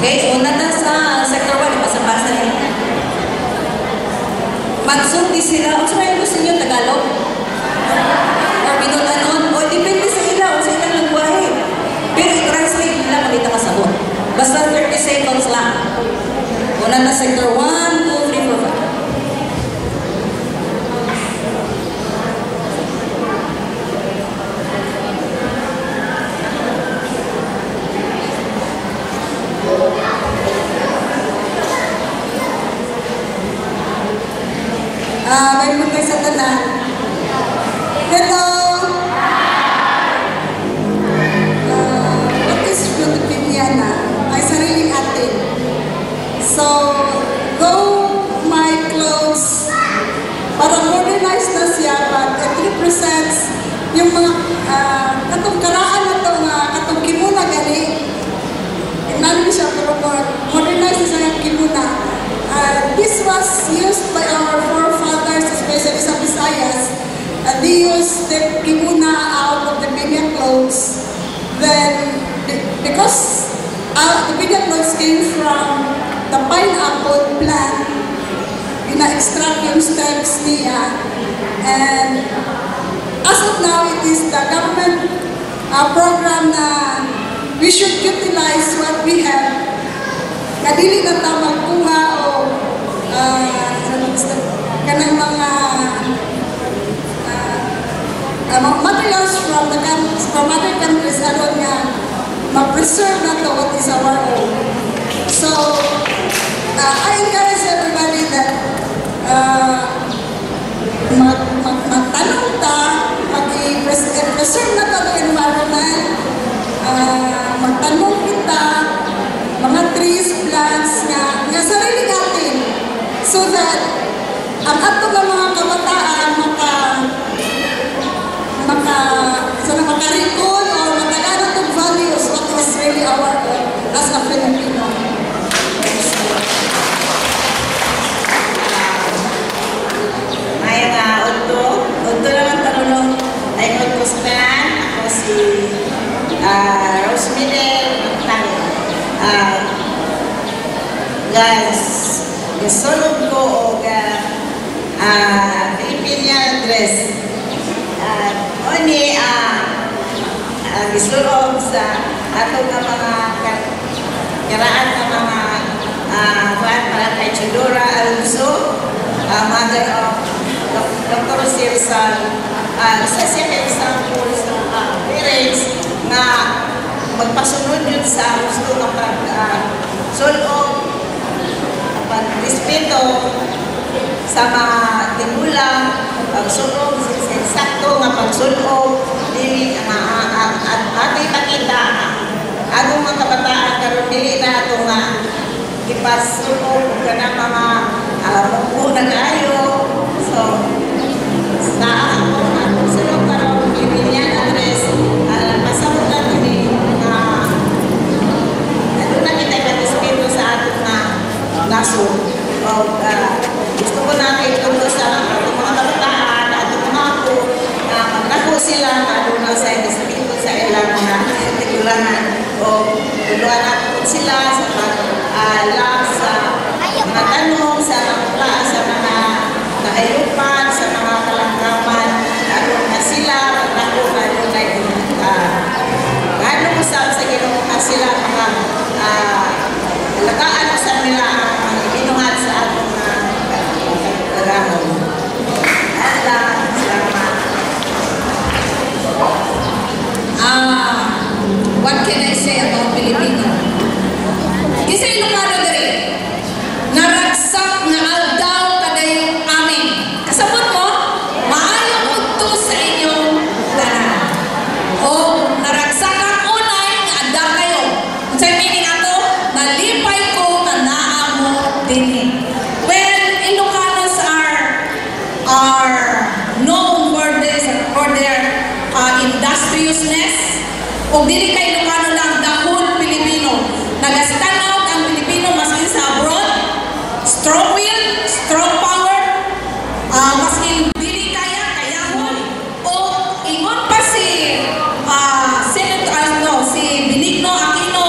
Okay, una na sa sector 1, basa-basa rin. Magsundi sila. O saan gusto nyo, Tagalog? Or binutanon? O depende sa ila o sa ilang lingwahe. Pero i-translate nila malita ka sagot. Basta 30 seconds lang. Una na sector 1, 2, 3, 4, 5. May mga sa tanan. Hello! What is Filipiniana? Ay sariling atin. So, though my clothes parang modernized na siya, but it represents yung mga katong karaan na ito, katong kimuna gani. Namin siya, pero modernized na siya yung kimuna. This was used by our forefathers, especially sa Visayas. They used the kimuna out of the Binyan clothes. Then, because the Binyan clothes came from the pineapple plant, ina-extract yung stems niya. And as of now, it is the government program na we should utilize what we have. Kadili na ta magkuha o kanang mga materials from other countries aron nga ma-preserve na to what is our own. So, I encourage everybody that magtanong ta, mag-preserve na to the environment, magtanong kita, mga trees, plants nga sarili natin so that ang ato ng mga kabataan makarikon or matagalan ng values what is really our own as a Filipino. May unto lang ang tanong ay magkustan. Ako si Rosemary Magtang. Guys, gasolog ko o Filipinian dress. Oni, gisulog sa ato ng mga karaan ng mga para kay Chidora Alonso, mother of Dr. Sirsal. Isa siya kay example sa parents na magpasunod yun sa gusto ng pag-sulog, pag-respeto sa mga tinulang, pag-sulog, eksakto nga pag-sulog, dili at ato ipakita atong mga kabataan karon dili na ato nga ipasulog ka na mga mungko na kayo. So, sa atong sulog karon Filipinian address, pasabot na dili naso. Gusto ko na kayo sa mga kabataan at mga ako na maglago sila na sa espiritu sa ilang mga tigulangan o tuluan natin sila sa pag-alam sa mga tanong, sa mga kahayupan, sa mga kalangkaman na sila maglago gano'n usap sa ginawa sila mga alagaan sa nila ang ibinuhat sa atong programa. What can I say about Filipino? Isa Ilocano diri, naragsak na aldaw kaday amin. Kasabot mo, maayo udto sa inyong tanan. O naragsak ang unay nga adda kayo. Unsay meaning ato? Nalipay ko na naamo dinhi. Well, Ilocanos are known for their industriousness. Kung dili kay Ilocano lang, the whole Filipino. Nag-stand out ang Filipino maski sa abroad. Strong will, strong power. Maski dili kayahon. O ingon pa si Benigno Aquino,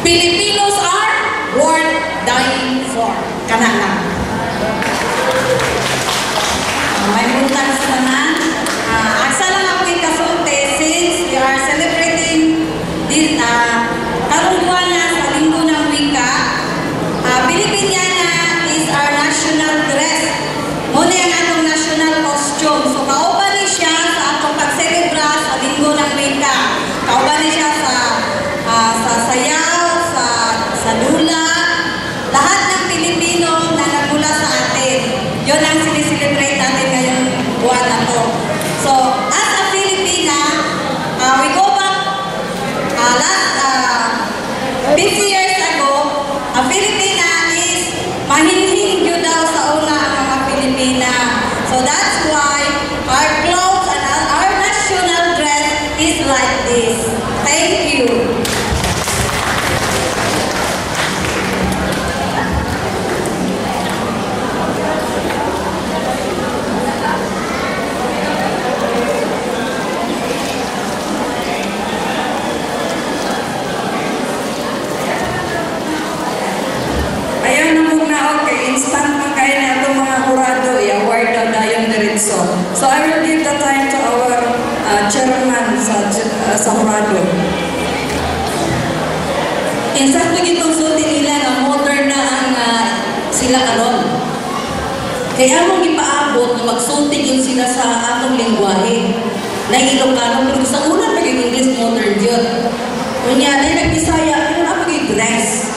Filipinos are So I will give the time to our chairman sa Horado. Insakto gitong sulti nila nga modern na ang sila karon. Kaya among gipaabot na magsulti yun sila sa atong lingwahe. Na Ilocano, pero sa una pag English modern yun. Kunya, na nag-Bisaya, pero na pag-dress.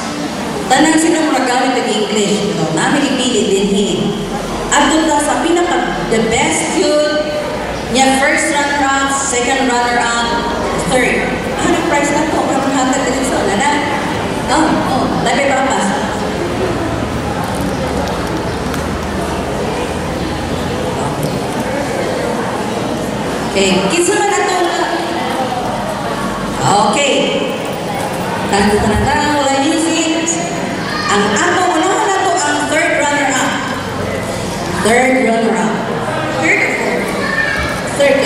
Tanan silang magamit ng English. You know, namin ipili din eh. At doon sa the best yun, niya first runner-up, second runner-up, third. Anong prize na to? Parang hatag din sa wala na. Labi pa pa. Okay, kinsa man ato nga. Okay. Tanang wala music. Ang ato unahan nato ang third runner-up. Third runner-up. Third or fourth? Third.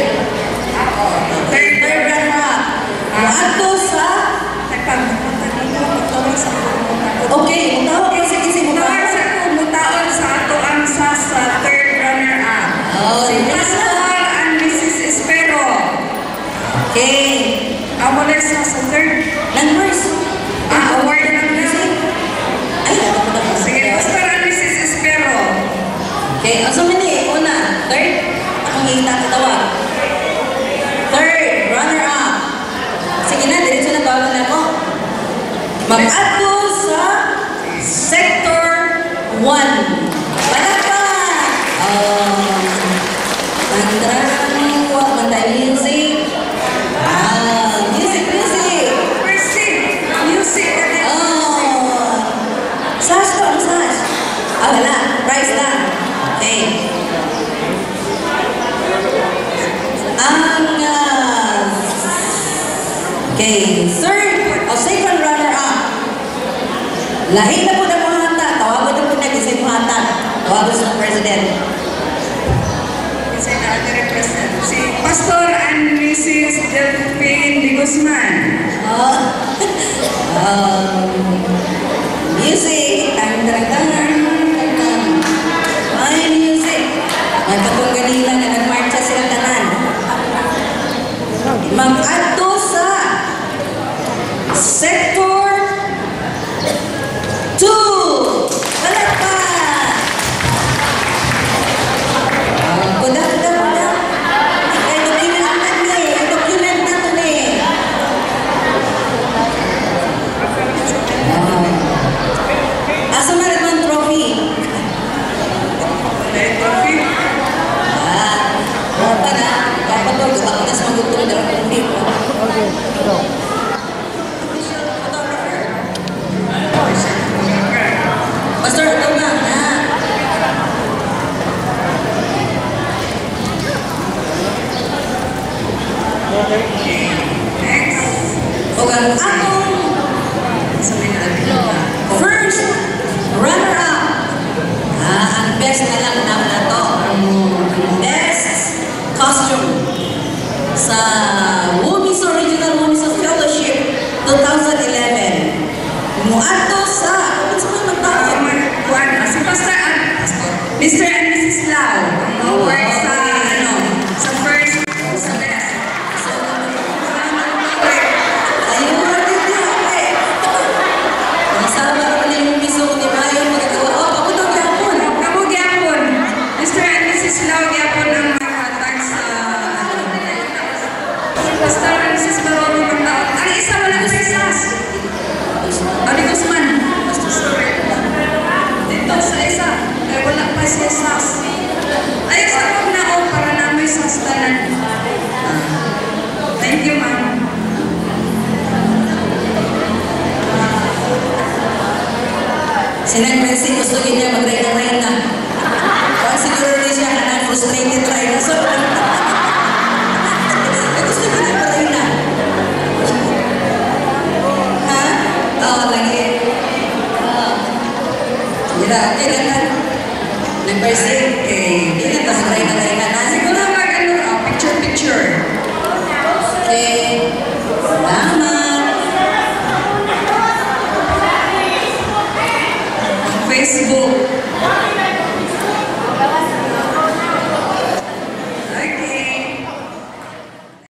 Third runner-up. Ato sa okay, mutawag kasi mutawag sa ato ang sa third runner-up. Si Pastor and Mrs. Espero. Okay. Amo na sa third. Numbers. Award ng music. Ay, ako na po. Sige, Pastor and Mrs. Espero. Okay, ang sumini, una, third. Akong itatawag. Third, runner-up. Sige na, diretso na tawagan na ako. Mag-ato sa Sector 1. Palakpan! Tandrang, wag matay music. Music. Sash to, ang sash. Wala. Price lang. Okay. Okay. Third, o second runner-up. Lahi na po ng mga hata. Tawagan na po nag-isip mga hata. Tawagan sa President. Kasi na represent si Pastor and Mrs. Delphine de Guzman. Music. May music. May katong ganila na nagmarcha silang tanan. Mag-ato sa Sector 2. Palakpan! Kuda. Ay, document na ito ni. Asa man naman trophy? Trophy? Wala na. Kapatol, ako na sa magutong na trophy. Pastor, ito ba? Next. O ang akong first runner-up. Ang best na lang naman na to. Ang best costume sa Women's Original Women's Fellowship 2011. Muato sa Si Pastor and Mr. and Mrs. Lau. Ang award sa sa first sa best. ayun mo rin yung eh. Masama ko na yung piso ko ni Mayo. Pagkakot yapon. Kamu gyapon. Mr. and Mrs. Lau gyapon ang maghatag sa Pastor and Mrs. Barolo magtaon. Ang isa wala sa isas. Adi Guzman. Sorry. Dito sa isa. Kaya wala pa si isas. Ay, sa kong naon para namin sa stanan. Thank you, ma'am. Sinang Mercy, gusto niya mag-reyna-reyna. Kung siguro rin siya na frustrated reyna. So, gusto niya mag-reyna. Ha? Oo, lagi. Okay lang na. Nang Mercy, hindi na ito mag-reyna-reyna na. Siguro picture-picture. Okay. Salamat. Facebook.